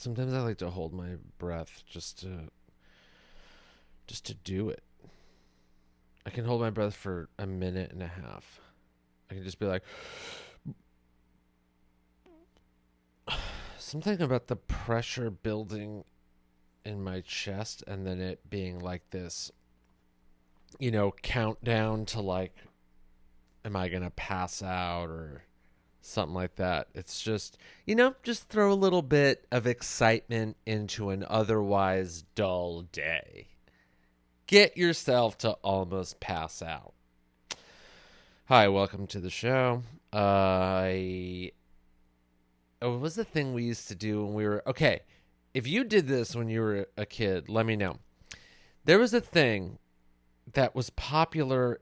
Sometimes I like to hold my breath just to do it. I can hold my breath for a minute and a half. I can just be like, something about the pressure building in my chest and then it being like this, countdown to like, am I going to pass out or something like that. It's just, just throw a little bit of excitement into an otherwise dull day. Get yourself to almost pass out. Hi, welcome to the show. What was the thing we used to do when we were okay? If you did this when you were a kid, let me know. There was a thing that was popular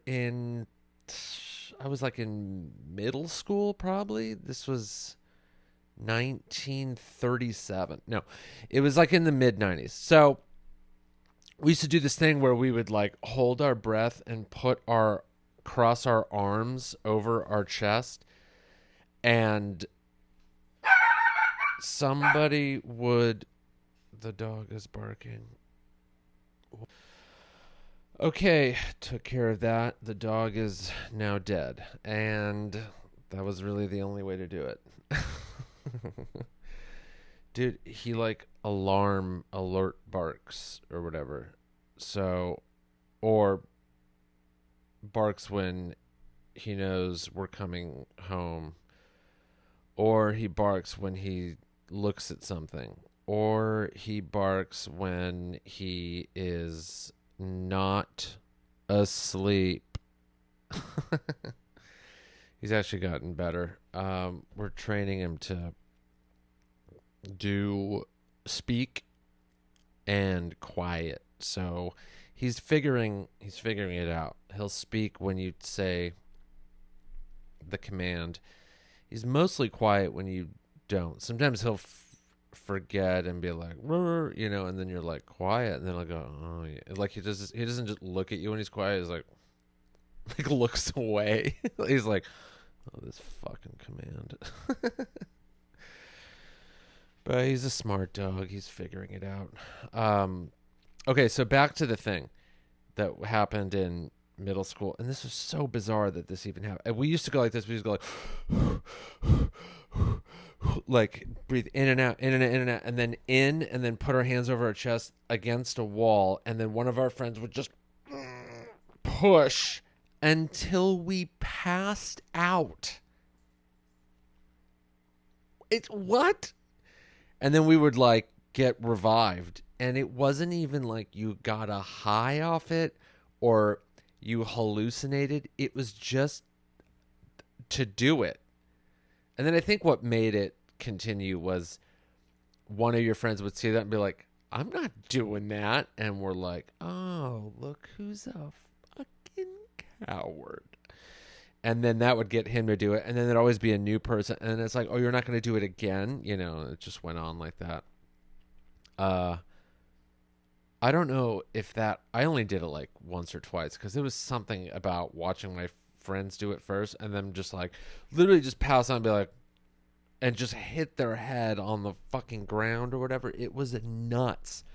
I was like in middle school probably. This was 1937. No, it was like in the mid 90s. So we used to do this thing where we would like hold our breath and cross our arms over our chest, and somebody would. The dog is barking. Okay, took care of that. The dog is now dead, and that was really the only way to do it. Dude, he like alarm alert barks or whatever. So, or barks when he knows we're coming home, or he barks when he looks at something, or he barks when he is not asleep. He's actually gotten better. We're training him to do speak and quiet. So he's figuring it out. He'll speak when you say the command. He's mostly quiet when you don't. Sometimes he'll forget and be like, and then you're like quiet, and then I'll go, oh yeah. Like he doesn't just look at you when he's quiet. He's like looks away. He's like, oh, this fucking command. But he's a smart dog. He's figuring it out. Okay, so back to the thing that happened in middle school, and this was so bizarre that this even happened. And we used to go like this. We used to go like breathe in and out, in and out, in and out, and then in, and then put our hands over our chest against a wall, and then one of our friends would just push until we passed out. It's what? And then we would like get revived, and it wasn't even like you got a high off it or you hallucinated. It was just to do it. And then I think what made it continue was one of your friends would see that and be like, I'm not doing that. And we're like, oh, look who's a fucking coward. And then that would get him to do it. And then there'd always be a new person. And it's like, oh, you're not going to do it again? It just went on like that. I don't know if I only did it like once or twice because it was something about watching my friends do it first and then just like literally just pass on and be like, and just hit their head on the fucking ground or whatever. It was nuts.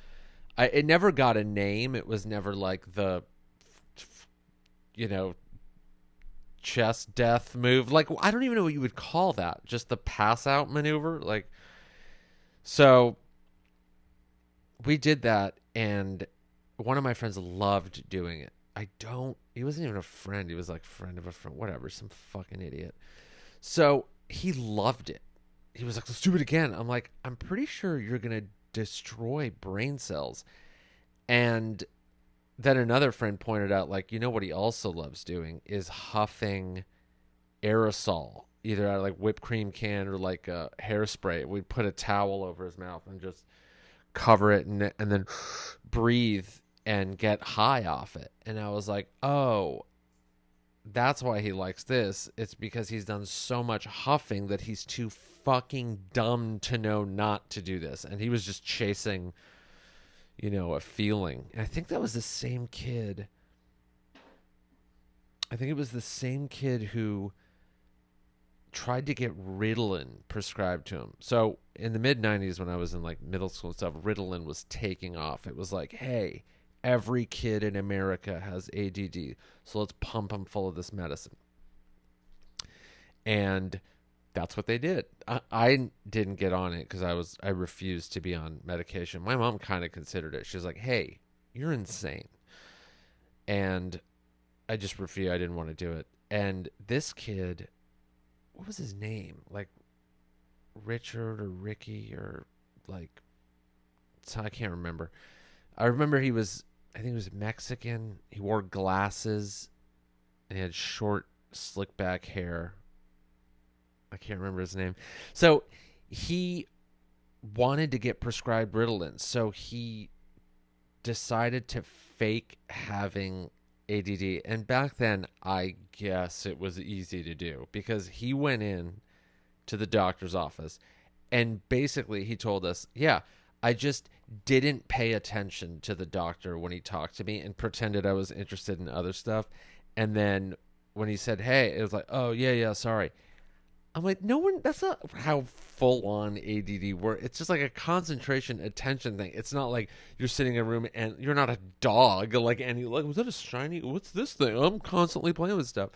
It never got a name. It was never like the, chest death move. Like, I don't even know what you would call that. Just the pass out maneuver. Like, so we did that, and one of my friends loved doing it. He wasn't even a friend. He was like friend of a friend, whatever, some fucking idiot. So he loved it. He was like, let's do it again. I'm like, I'm pretty sure you're going to destroy brain cells. And then another friend pointed out, like, what he also loves doing is huffing aerosol, either out of like whipped cream can or like a hairspray. We'd put a towel over his mouth and just cover it and then breathe and get high off it. And I was like, oh, that's why he likes this. It's because he's done so much huffing that he's too fucking dumb to know not to do this. And he was just chasing, a feeling. And I think that was the same kid. I think it was the same kid who tried to get Ritalin prescribed to him. So in the mid 90s, when I was in like middle school and stuff, Ritalin was taking off. It was like, hey, every kid in America has ADD, so let's pump them full of this medicine. And that's what they did. I didn't get on it because I refused to be on medication. My mom kind of considered it. She was like, hey, you're insane. And I just refused. I didn't want to do it. And this kid, what was his name? Like Richard or Ricky or like, I can't remember. I remember I think he was Mexican. He wore glasses and he had short, slick back hair. I can't remember his name. So he wanted to get prescribed Ritalin. So he decided to fake having ADD. And back then, I guess it was easy to do because he went in to the doctor's office and basically he told us, yeah, I just didn't pay attention to the doctor when he talked to me and pretended I was interested in other stuff. And then when he said, hey, it was like, oh, yeah, sorry. I'm like, no one, that's not how full on ADD works. It's just like a concentration attention thing. It's not like you're sitting in a room and you're not a dog. Like, and you like, was that a shiny? What's this thing? I'm constantly playing with stuff.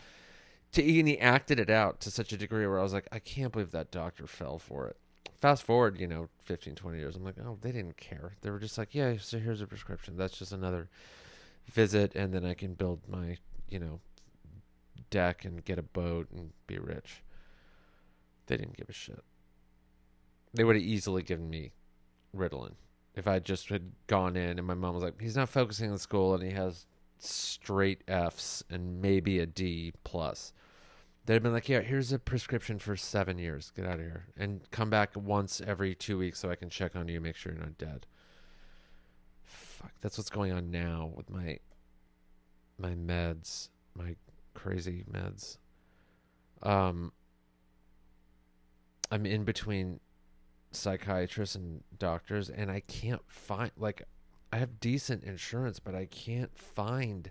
And he acted it out to such a degree where I was like, I can't believe that doctor fell for it. Fast forward, 15, 20 years. I'm like, oh, they didn't care. They were just like, yeah, so here's a prescription. That's just another visit. And then I can build my, deck and get a boat and be rich. They didn't give a shit. They would have easily given me Ritalin if I just had gone in and my mom was like, he's not focusing on school and he has straight F's and maybe a D plus. They'd have been like, yeah, here's a prescription for 7 years. Get out of here. And come back once every 2 weeks so I can check on you, make sure you're not dead. Fuck, that's what's going on now with my meds, my crazy meds. I'm in between psychiatrists and doctors, and I can't find, like, I have decent insurance, but I can't find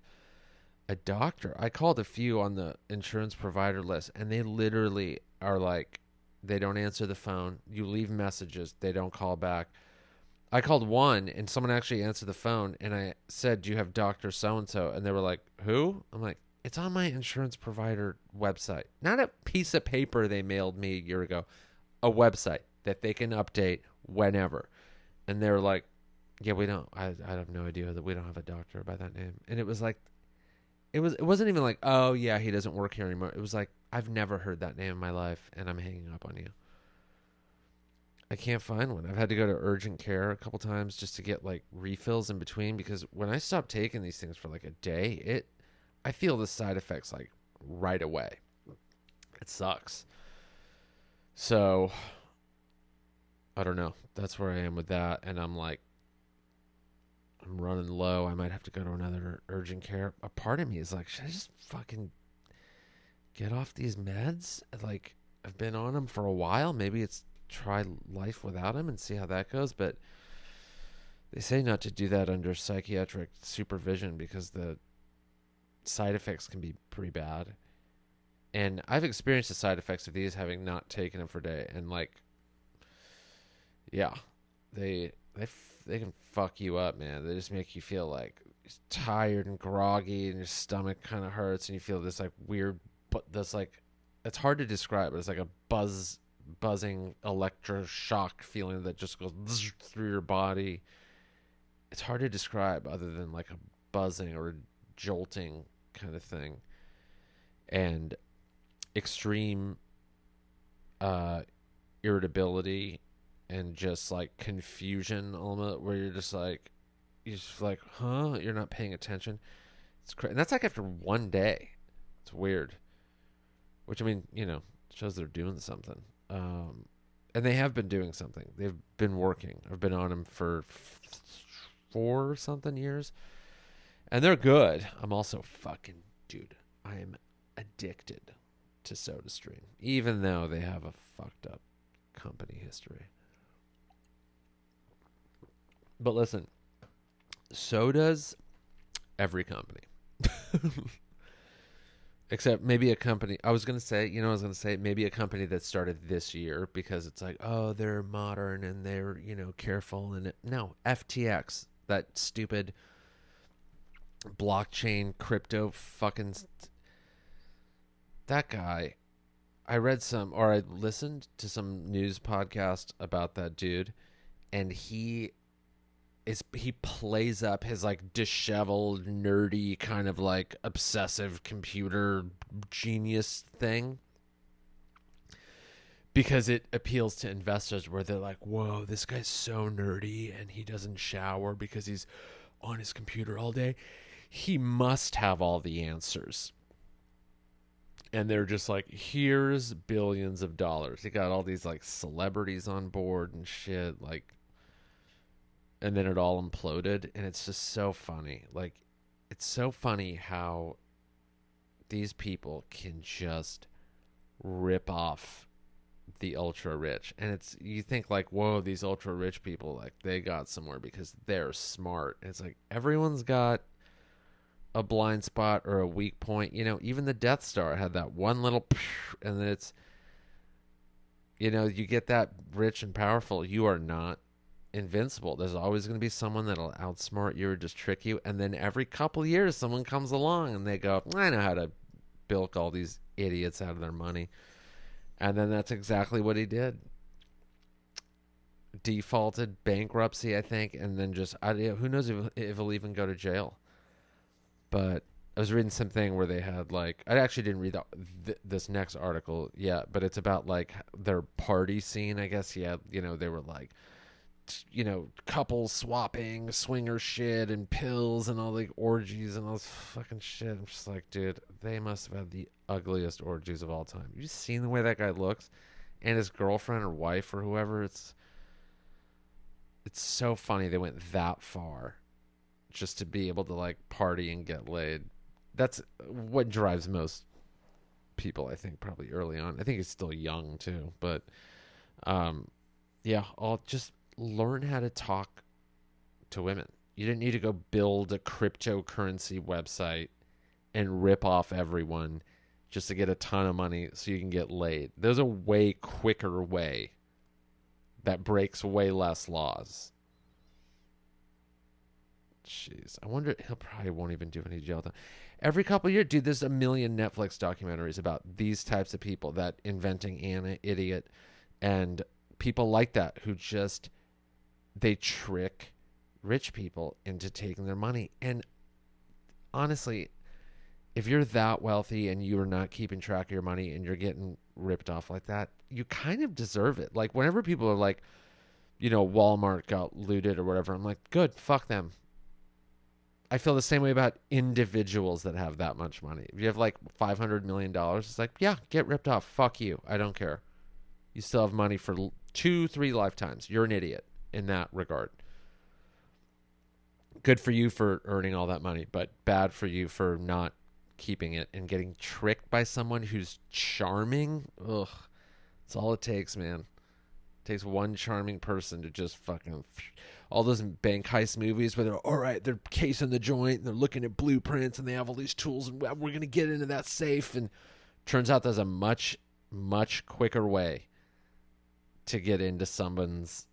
a doctor. I called a few on the insurance provider list, and they literally are like, they don't answer the phone. You leave messages, they don't call back. I called one, and someone actually answered the phone, and I said, do you have Dr. So-and-so? And they were like, who? I'm like, it's on my insurance provider website. Not a piece of paper they mailed me a year ago. A website that they can update whenever. And they're like, yeah, we don't. I have no idea that we don't have a doctor by that name. And it was like, it wasn't even like, oh yeah, he doesn't work here anymore. It was like, I've never heard that name in my life, and I'm hanging up on you. I can't find one. I've had to go to urgent care a couple times just to get like refills in between, because when I stop taking these things for like a day, I feel the side effects like right away. It sucks. So, I don't know. That's where I am with that. And I'm like, I'm running low. I might have to go to another urgent care. A part of me is like, should I just fucking get off these meds? Like, I've been on them for a while. Maybe it's try life without them and see how that goes. But they say not to do that under psychiatric supervision because the side effects can be pretty bad. And I've experienced the side effects of these having not taken them for a day. And like, yeah, they can fuck you up, man. They just make you feel like tired and groggy, and your stomach kind of hurts, and you feel this like weird, but this like, it's hard to describe, but it's like a buzzing electroshock feeling that just goes through your body. It's hard to describe other than like a buzzing or a jolting kind of thing. And extreme irritability and just like confusion almost, where you're just like huh, you're not paying attention. It's crazy. And that's like after one day. It's weird, which I mean, shows they're doing something. And they have been doing something. They've been working. I've been on them for 4 something years, and they're good. I'm also fucking, dude, I am addicted to SodaStream, even though they have a fucked up company history. But listen, so does every company. Except maybe a company. I was gonna say, I was gonna say maybe a company that started this year because it's like, oh, they're modern and they're careful no, FTX, that stupid blockchain crypto fucking that guy. I read some or I listened to some news podcast about that dude, and he plays up his like disheveled, nerdy kind of like obsessive computer genius thing because it appeals to investors where they're like, whoa, this guy's so nerdy and he doesn't shower because he's on his computer all day. He must have all the answers. And they're just like, here's billions of dollars. He got all these like celebrities on board and shit. Like, and then it all imploded, and it's just so funny. Like, it's so funny how these people can just rip off the ultra rich. And it's, you think like, whoa, these ultra rich people, like, they got somewhere because they're smart. And it's like, everyone's got a blind spot or a weak point. Even the Death Star had that one little and then it's, you get that rich and powerful, you are not invincible. There's always going to be someone that'll outsmart you or just trick you, and then every couple of years someone comes along and they go, I know how to bilk all these idiots out of their money. And then that's exactly what he did. Defaulted, bankruptcy, I think, and then just who knows if he'll even go to jail. But I was reading something where they had like, I actually didn't read this next article yet, but it's about like their party scene, I guess. Yeah, they were like, couples swapping, swinger shit, and pills, and all the orgies and all this fucking shit. I'm just like, dude, they must have had the ugliest orgies of all time. You seen the way that guy looks, and his girlfriend or wife or whoever? It's so funny they went that far just to be able to like party and get laid. That's what drives most people, I think, probably early on. I think he's still young too, but yeah, I'll just learn how to talk to women. You didn't need to go build a cryptocurrency website and rip off everyone just to get a ton of money so you can get laid. There's a way quicker way that breaks way less laws. Jeez, I wonder, he'll probably won't even do any jail time. Every couple of years, dude, there's a million Netflix documentaries about these types of people, that Inventing Anna idiot and people like that who just, they trick rich people into taking their money. And honestly, if you're that wealthy and you're not keeping track of your money and you're getting ripped off like that, you kind of deserve it. Like, whenever people are like, Walmart got looted or whatever, I'm like, good, fuck them. I feel the same way about individuals that have that much money. If you have like $500 million, it's like, yeah, get ripped off. Fuck you. I don't care. You still have money for 2-3 lifetimes. You're an idiot in that regard. Good for you for earning all that money, but bad for you for not keeping it and getting tricked by someone who's charming. Ugh. That's all it takes, man. It takes one charming person to just fucking... All those bank heist movies where they're, all right, they're casing the joint and they're looking at blueprints and they have all these tools and we're going to get into that safe. And turns out there's a much, much quicker way to get into someone's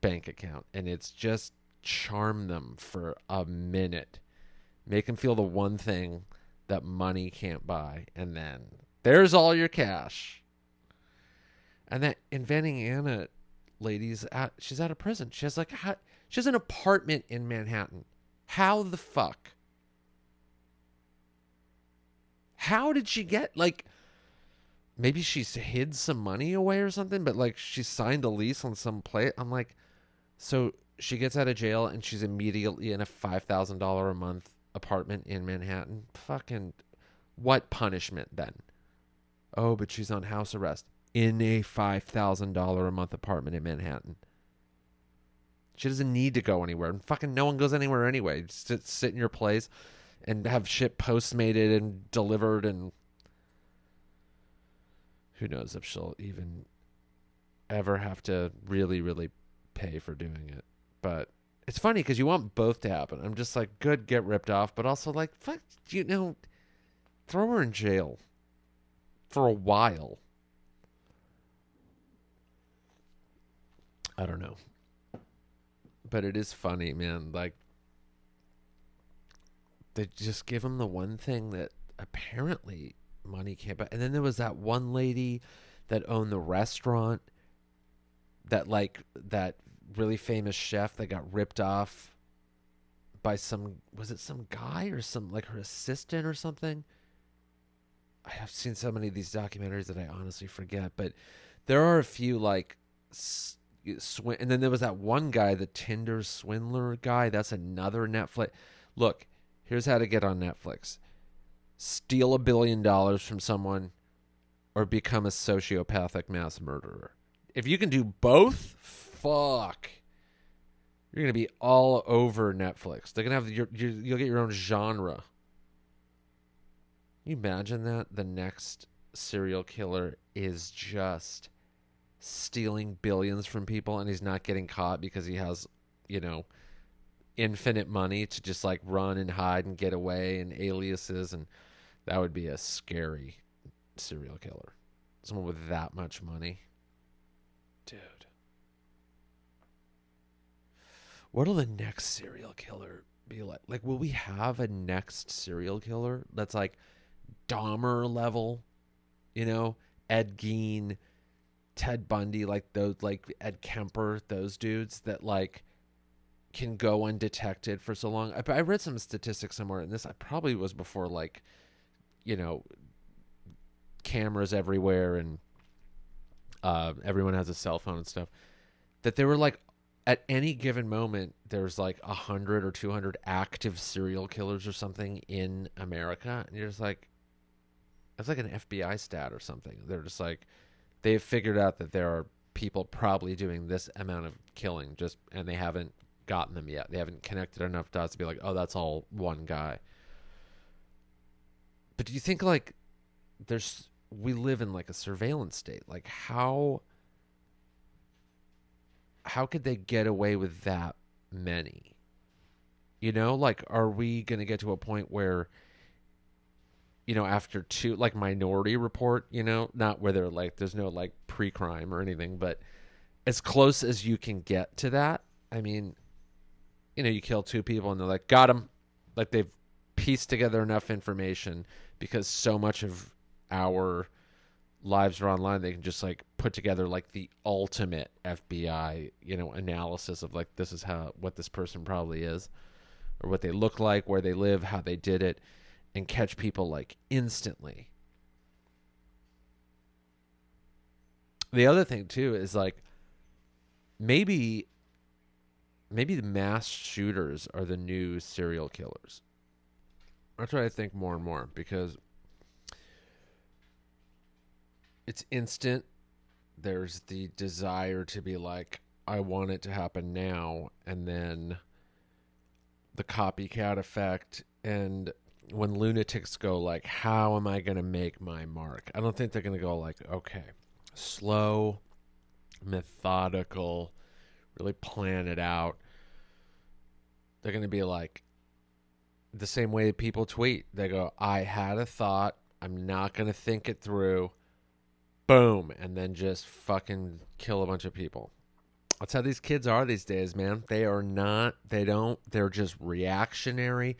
bank account. And it's just charm them for a minute. Make them feel the one thing that money can't buy. And then there's all your cash. And that Inventing Anna lady's she's out of prison. She has she has an apartment in Manhattan. How the fuck? How did she get, maybe she's hid some money away or something, but she signed a lease on some place. I'm like, so she gets out of jail and she's immediately in a $5,000 a month apartment in Manhattan. Fucking what punishment then? Oh, but she's on house arrest in a $5,000 a month apartment in Manhattan. She doesn't need to go anywhere. And fucking no one goes anywhere anyway. Just sit in your place and have shit postmated and delivered, and who knows if she'll even ever have to really, really pay for doing it. But it's funny because you want both to happen. I'm just like, good, get ripped off, but also fuck, throw her in jail for a while. I don't know. But it is funny, man. Like, they just give him the one thing that apparently money can't buy. And then there was that one lady that owned the restaurant, that really famous chef that got ripped off by was it some guy or some, like, her assistant or something? I have seen so many of these documentaries that I honestly forget, but there are a few, like, and then there was that one guy, the Tinder swindler guy. That's another Netflix. Look, here's how to get on Netflix: steal $1 billion from someone, or become a sociopathic mass murderer. If you can do both, fuck, you're gonna be all over Netflix. They're gonna have you'll get your own genre. Can you imagine that the next serial killer is just stealing billions from people, and he's not getting caught because he has, infinite money to just, like, run and hide and get away, and aliases, and that would be a scary serial killer. Someone with that much money. Dude. What'll the next serial killer be like? Like, will we have a next serial killer that's like Dahmer level? Ed Gein, Ted Bundy, like those, like Ed Kemper, those dudes that, like, can go undetected for so long. I read some statistics somewhere, and this probably was before, like, cameras everywhere and everyone has a cell phone and stuff, that they were like, at any given moment, there's like 100 or 200 active serial killers or something in America. And you're just like, that's like an FBI stat or something. They're just like, they've figured out that there are people probably doing this amount of killing, and they haven't gotten them yet. They haven't connected enough dots to be like, oh, that's all one guy. But do you think, like, we live in, like, a surveillance state? Like, how could they get away with that many? Like, are we going to get to a point where, after two, like Minority Report, not where they're like, there's no, like, pre-crime or anything, but as close as you can get to that. I mean, you kill two people and they're like, got him. Like, they've pieced together enough information, because so much of our lives are online. They can just, like, put together, like, the ultimate FBI, analysis of, like, this is what this person probably is, or what they look like, where they live, how they did it, and catch people, like, instantly. The other thing too is, like, maybe the mass shooters are the new serial killers. That's what I think more and more, because it's instant. There's the desire to be like, I want it to happen now, and then the copycat effect. And when lunatics go, like, how am I going to make my mark? I don't think they're going to go, like, okay, slow, methodical, really plan it out. They're going to be like, the same way people tweet. They go, I had a thought, I'm not going to think it through, boom, and then just fucking kill a bunch of people. That's how these kids are these days, man. They're just reactionary.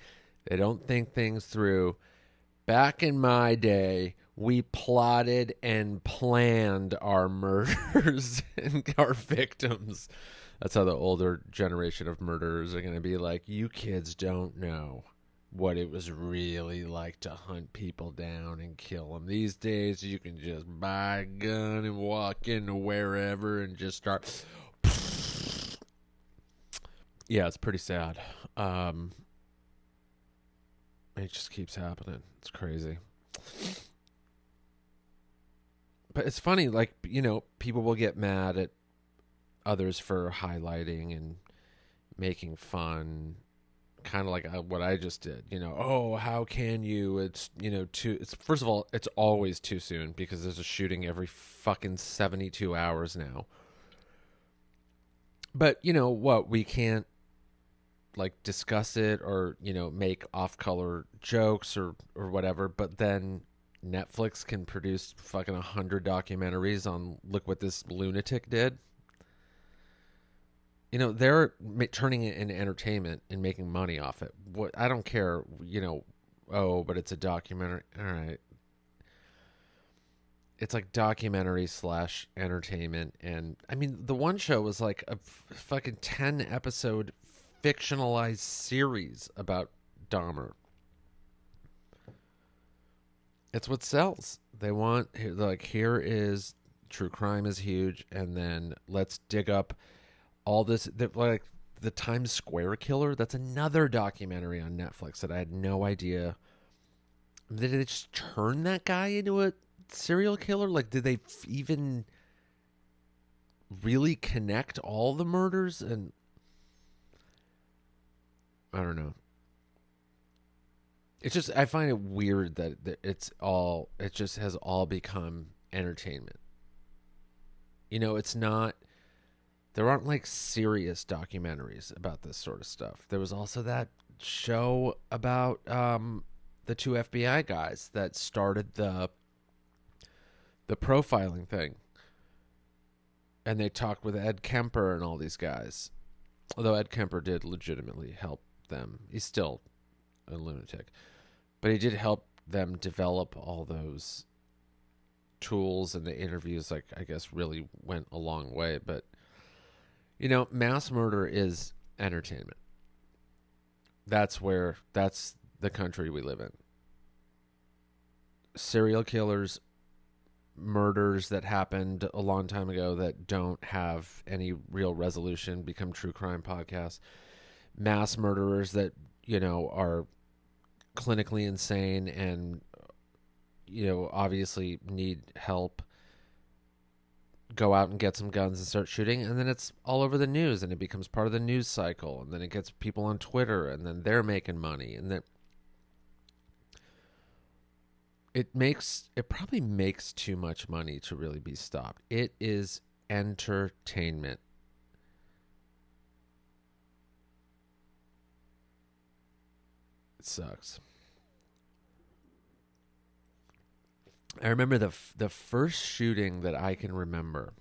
They don't think things through. Back in my day, we plotted and planned our murders and our victims. That's how the older generation of murderers are going to be like, you kids don't know what it was really like to hunt people down and kill them. These days, you can just buy a gun and walk into wherever and just start. Yeah, it's pretty sad. It just keeps happening. It's crazy. But it's funny, like, people will get mad at others for highlighting and making fun, kind of like what I just did. Oh, how can you? It's, first of all, it's always too soon, because there's a shooting every fucking 72 hours now. But what, we can't, like discuss it or make off-color jokes or whatever, but then Netflix can produce fucking 100 documentaries on look what this lunatic did. They're turning it into entertainment and making money off it. What I don't care, oh, but it's a documentary. All right. It's like documentary slash entertainment. And I mean, the one show was like a fucking 10 episode fictionalized series about Dahmer. It's what sells. They want, like, here is true crime is huge. And then let's dig up all this, like the Times Square killer. That's another documentary on Netflix that I had no idea. Did they just turn that guy into a serial killer? Like, did they even really connect all the murders? And I don't know. It's just, I find it weird that it just has all become entertainment. It's not, there aren't like serious documentaries about this sort of stuff. There was also that show about the two FBI guys that started the profiling thing. And they talked with Ed Kemper and all these guys. Although Ed Kemper did legitimately help them. He's still a lunatic. But he did help them develop all those tools, and the interviews, like, I guess, really went a long way. But, mass murder is entertainment. That's the country we live in. Serial killers, murders that happened a long time ago that don't have any real resolution become true crime podcasts. Mass murderers that, are clinically insane and, obviously need help, go out and get some guns and start shooting. And then it's all over the news and it becomes part of the news cycle. And then it gets people on Twitter and then they're making money. And then it probably makes too much money to really be stopped. It is entertainment. It sucks. I remember the first shooting that I can remember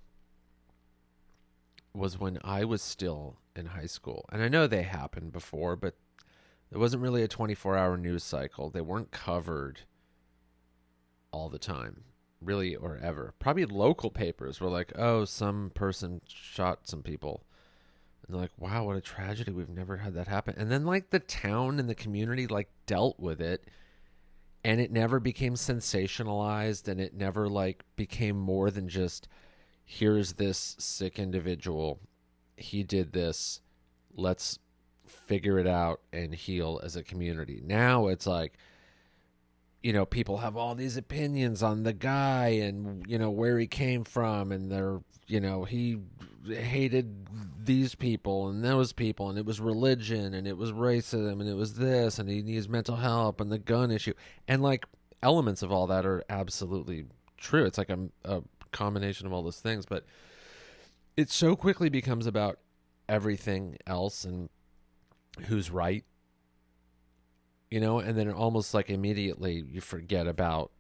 was when I was still in high school. And I know they happened before, but it wasn't really a 24-hour news cycle. They weren't covered all the time, really, or ever. Probably local papers were like, oh, some person shot some people. And they're like, wow, what a tragedy. We've never had that happen. And then, like, the town and the community, like, dealt with it. And it never became sensationalized. And it never, like, became more than just, here's this sick individual. He did this. Let's figure it out and heal as a community. Now it's like, people have all these opinions on the guy and, where he came from. And they're, he hated these people and those people. And it was religion and it was racism and it was this. And he needs mental help and the gun issue. And, like, elements of all that are absolutely true. It's like a combination of all those things. But it so quickly becomes about everything else and who's right. And then almost like immediately you forget about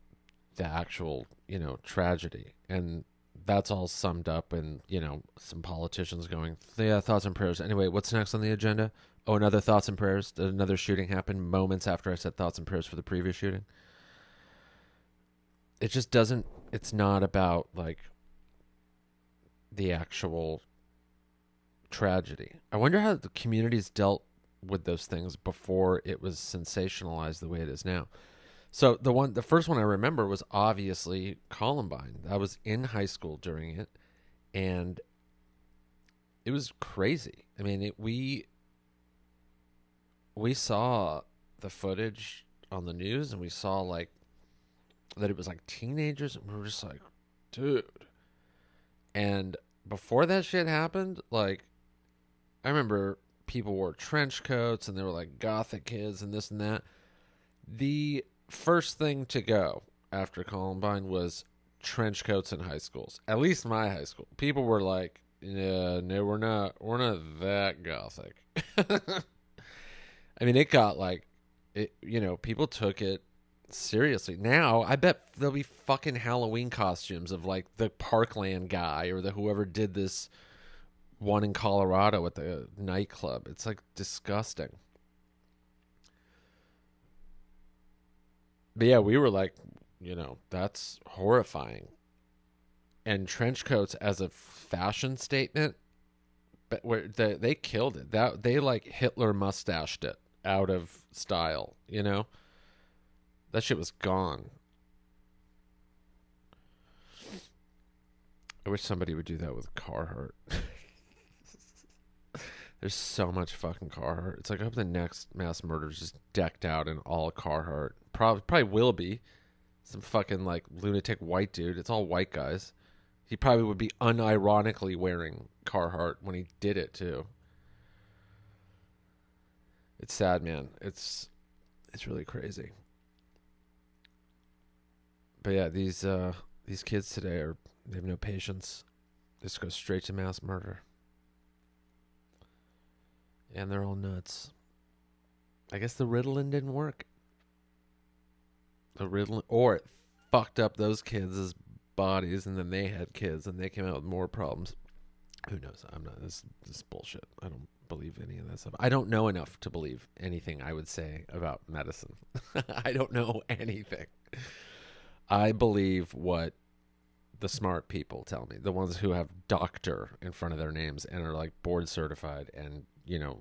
the actual, tragedy. And that's all summed up in, some politicians going, yeah, thoughts and prayers. Anyway, what's next on the agenda? Oh, another thoughts and prayers. Another shooting happened moments after I said thoughts and prayers for the previous shooting. It just doesn't, it's not about, like, the actual tragedy. I wonder how the communities dealt with those things before it was sensationalized the way it is now. So the first one I remember was obviously Columbine. I was in high school during it, and it was crazy. I mean, we saw the footage on the news, and we saw, like, that it was like teenagers, and we were just like, dude. And before that shit happened, like, I remember people wore trench coats and they were like gothic kids and this and that. The first thing to go after Columbine was trench coats in high schools. At least my high school. People were like, yeah, no, we're not that gothic. I mean, it got like, people took it seriously. Now, I bet there'll be fucking Halloween costumes of like the Parkland guy or the whoever did this one in Colorado at the nightclub. It's like disgusting. But yeah, we were like, that's horrifying. And trench coats as a fashion statement, but where they killed it. That they like Hitler mustached it out of style. That shit was gone. I wish somebody would do that with Carhartt. There's so much fucking Carhartt. It's like I hope the next mass murder is just decked out in all Carhartt. Probably will be. Some fucking like lunatic white dude. It's all white guys. He probably would be unironically wearing Carhartt when he did it too. It's sad, man. It's really crazy. But yeah, these kids today they have no patience. They just go straight to mass murder. And they're all nuts. I guess the Ritalin didn't work. Or it fucked up those kids' bodies, and then they had kids, and they came out with more problems. Who knows? I'm not. This is bullshit. I don't believe any of that stuff. I don't know enough to believe anything I would say about medicine. I don't know anything. I believe what the smart people tell me, the ones who have doctor in front of their names and are like board certified and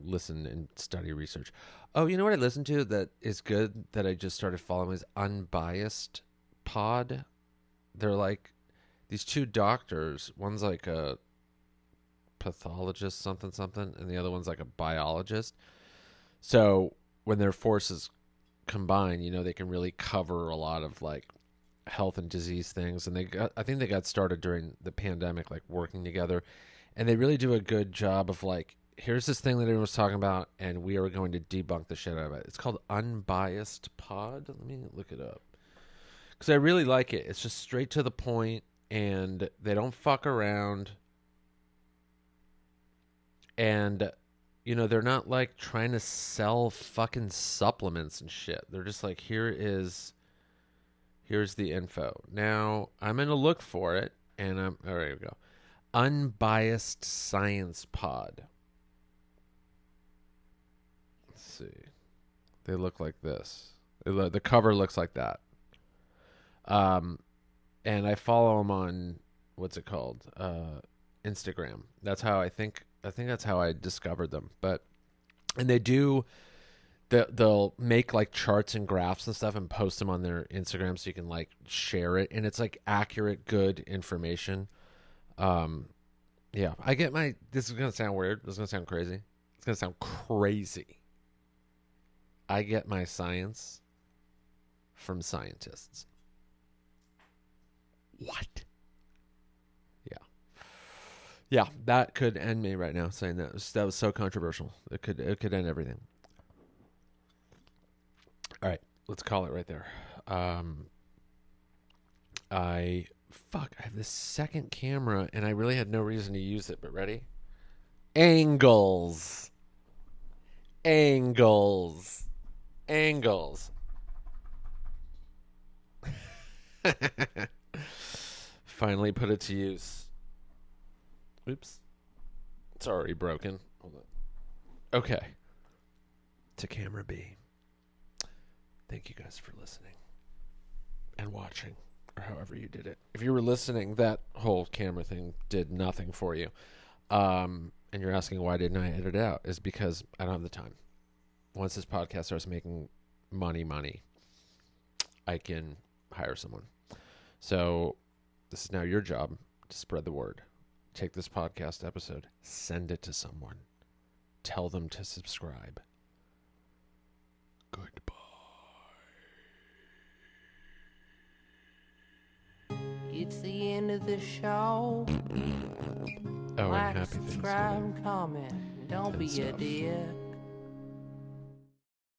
listen and study research. Oh, you know what I listen to that is good that I just started following is Unbiased Pod. They're like these two doctors. One's like a pathologist, something, and the other one's like a biologist. So when their forces combine, they can really cover a lot of like health and disease things. And I think they got started during the pandemic, like working together. And they really do a good job of like, here's this thing that everyone was talking about, and we are going to debunk the shit out of it. It's called Unbiased Pod. Let me look it up. Because I really like it. It's just straight to the point, and they don't fuck around. And, they're not like trying to sell fucking supplements and shit. They're just like, here's the info. Now, I'm going to look for it, and all right, here we go. Unbiased Science Pod. See, they look like this. The cover looks like that. And I follow them on what's it called? Instagram. That's how I think that's how I discovered them. And they do. They'll make like charts and graphs and stuff and post them on their Instagram so you can like share it, and it's like accurate, good information. Yeah, I get this is gonna sound weird. This is gonna sound crazy. It's gonna sound crazy. I get my science from scientists. What? Yeah, that could end me right now saying that. That was so controversial. It could end everything. All right, let's call it right there. I have this second camera, and I really had no reason to use it, but ready? Angles. Finally put it to use. Oops. It's already broken. Hold on. Okay. To camera B. Thank you guys for listening and watching, or however you did it. If you were listening, that whole camera thing did nothing for you. And you're asking why didn't I edit it out? Is because I don't have the time. Once this podcast starts making money, I can hire someone. So this is now your job to spread the word. Take this podcast episode, send it to someone. Tell them to subscribe. Goodbye. It's the end of the show. Oh, Like, and happy subscribe, Thanksgiving. comment. Don't And be a stuff. dick.